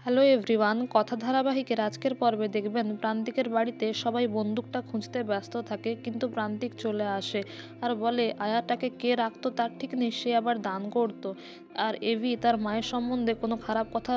Hello everyone, কথা ধারাবাহিকের আজকের পর্বে দেখবেন প্রান্তিকের বাড়িতে সবাই বন্দুকটা খুঁজতে ব্যস্ত থাকে, কিন্তু প্রান্তিক চলে আসে আর বলে আয়াটাকে কে রাখতো তার ঠিক নেই, সে আবার দান করতো। আর এভি তার মায়ের সম্বন্ধে কোনো খারাপ কথা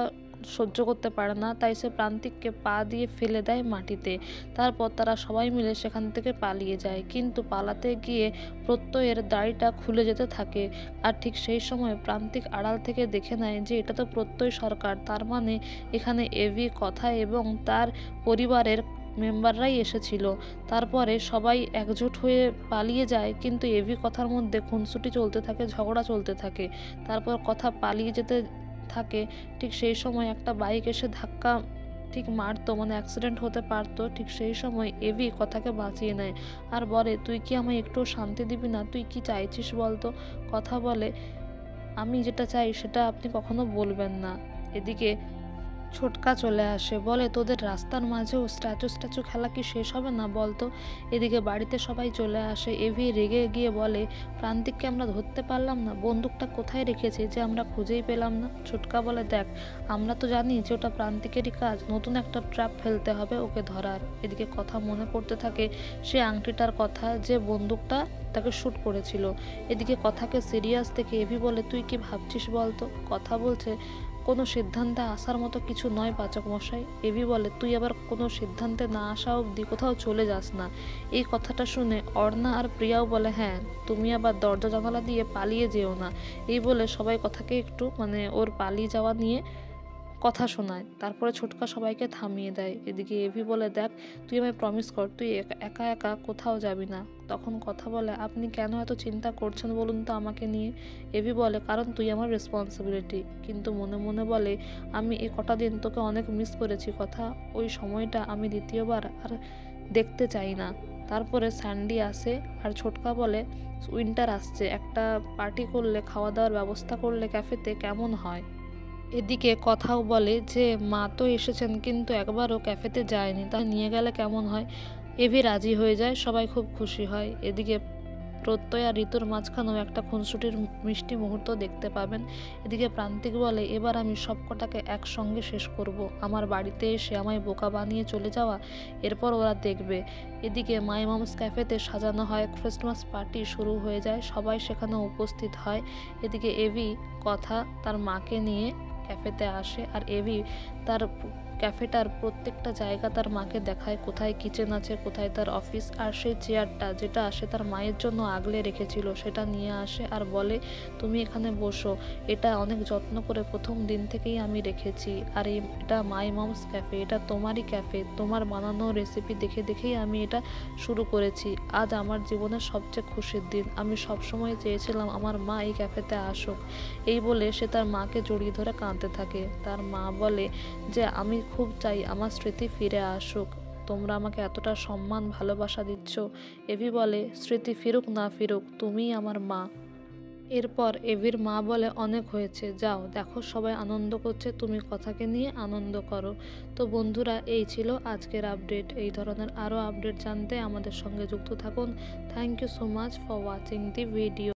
সহ্য করতে পারে না, তাই সে প্রান্তিককে পা দিয়ে ফেলে দেয় মাটিতে। তারপর তারা সবাই মিলে সেখান থেকে পালিয়ে যায়, কিন্তু পালাতে গিয়ে প্রত্যয়ের দাড়িটা খুলে যেতে থাকে। আর ঠিক সেই সময় প্রান্তিক আড়াল থেকে দেখে নেয় যে এটা তো প্রত্যয় সরকার, তার মানে এখানে এভি কথা এবং তার পরিবারের মেম্বাররাই এসেছিল। তারপরে সবাই একজোট হয়ে পালিয়ে যায়, কিন্তু এভি কথার মধ্যে খুনসুটি চলতে থাকে, ঝগড়া চলতে থাকে। তারপর কথা পালিয়ে যেতে থাকে। ঠিক সেই সময় একটা বাইক এসে ধাক্কা ঠিক মারতো, মানে অ্যাক্সিডেন্ট হতে পারতো। ঠিক সেই সময় এভি কথাকে বাঁচিয়ে নেয় আর বলে, তুই কি আমায় একটু শান্তি দিবি না? তুই কি চাইছিস বলতো? কথা বলে, আমি যেটা চাই সেটা আপনি কখনো বলবেন না। এদিকে ছোটকা চলে আসে, বলে তোদের রাস্তার মাঝেও স্ট্যাচু খেলা কি শেষ হবে না বলতো? এদিকে বাড়িতে সবাই চলে আসে। এভি রেগে গিয়ে বলে, প্রান্তিককে আমরা ধরতে পারলাম না, বন্দুকটা কোথায় রেখেছে যে আমরা খুঁজেই পেলাম না। ছোটকা বলে, দেখ আমরা তো জানি যে ওটা প্রান্তিকেরই কাজ, নতুন একটা ট্র্যাপ ফেলতে হবে ওকে ধরার। এদিকে কথা মনে করতে থাকে সে আংটিটার কথা, যে বন্দুকটা তাকে শ্যুট করেছিল। এদিকে কথাকে সিরিয়াস দেখে এভি বলে, তুই কি ভাবছিস বলতো? কথা বলছে, কোনো সিদ্ধান্তে আসার মতো কিছু নয় পাচক মশাই। এভি বলে, তুই আবার কোনো সিদ্ধান্তে না আসা অবধি কোথাও চলে যাস না। এই কথাটা শুনে অর্ণা আর প্রিয়াও বলে, হ্যাঁ তুমি আবার দরজা জানালা দিয়ে পালিয়ে যেও না। এই বলে সবাই কথাকে একটু ওর পালিয়ে যাওয়া নিয়ে কথা শোনায়। তারপরে ছোটকা সবাইকে থামিয়ে দেয়। এদিকে এভি বলে, দেখ তুই আমায় প্রমিস কর, তুই একা একা কোথাও যাবি না। তখন কথা বলে, আপনি কেন এত চিন্তা করছেন বলুন তো আমাকে নিয়ে? এভি বলে, কারণ তুই আমার রেসপন্সিবিলিটি। কিন্তু মনে মনে বলে, আমি এ কটা দিন তোকে অনেক মিস করেছি কথা, ওই সময়টা আমি দ্বিতীয়বার আর দেখতে চাই না। তারপরে স্যান্ডি আসে আর ছোটকা বলে, উইন্টার আসছে, একটা পার্টি করলে, খাওয়া দাওয়ার ব্যবস্থা করলে ক্যাফেতে কেমন হয়? এদিকে কথাও বলে যে মা তো এসেছেন, কিন্তু একবারও ক্যাফেতে যায়নি, তা নিয়ে গেলে কেমন হয়? এভি রাজি হয়ে যায়, সবাই খুব খুশি হয়। এদিকে প্রত্যয় আর ঋতুর মাঝখানেও একটা খুনসুটির মিষ্টি মুহূর্ত দেখতে পাবেন। এদিকে প্রান্তিক বলে, এবার আমি সব কটাকে একসঙ্গে শেষ করব, আমার বাড়িতে এসে আমায় বোকা বানিয়ে চলে যাওয়া, এরপর ওরা দেখবে। এদিকে মাই মমস ক্যাফেতে সাজানো হয়, ক্রিসমাস পার্টি শুরু হয়ে যায়, সবাই সেখানে উপস্থিত হয়। এদিকে এভি কথা তার মাকে নিয়ে ক্যাফেতে আসে, আর এভি তার ক্যাফেটার প্রত্যেকটা জায়গা তার মাকে দেখায়, কোথায় কিচেন আছে, কোথায় তার অফিস। আর সেই চেয়ারটা যেটা সে তার মায়ের জন্য আগলে রেখেছিল সেটা নিয়ে আসে আর বলে, তুমি এখানে বসো, এটা অনেক যত্ন করে প্রথম দিন থেকেই আমি রেখেছি। আর এটা মাই মমস ক্যাফে, এটা তোমারই ক্যাফে, তোমার বানানো রেসিপি দেখে দেখেই আমি এটা শুরু করেছি। আজ আমার জীবনের সবচেয়ে খুশির দিন, আমি সবসময় চেয়েছিলাম আমার মা এই ক্যাফেতে আসুক। এই বলে সে তার মাকে জড়িয়ে ধরে কাঁদতে থাকে। তার মা বলে যে আমি খুব চাই আমার স্মৃতি ফিরে আসুক, তোমরা আমাকে এতটা সম্মান ভালোবাসা দিচ্ছ। এভি বলে, স্মৃতি ফিরুক না ফিরুক, তুমিই আমার মা। এরপর এভির মা বলে, অনেক হয়েছে, যাও দেখো সবাই আনন্দ করছে, তুমি কথাকে নিয়ে আনন্দ করো। তো বন্ধুরা, এই ছিল আজকের আপডেট। এই ধরনের আরও আপডেট জানতে আমাদের সঙ্গে যুক্ত থাকুন। Thank you so much for watching the video.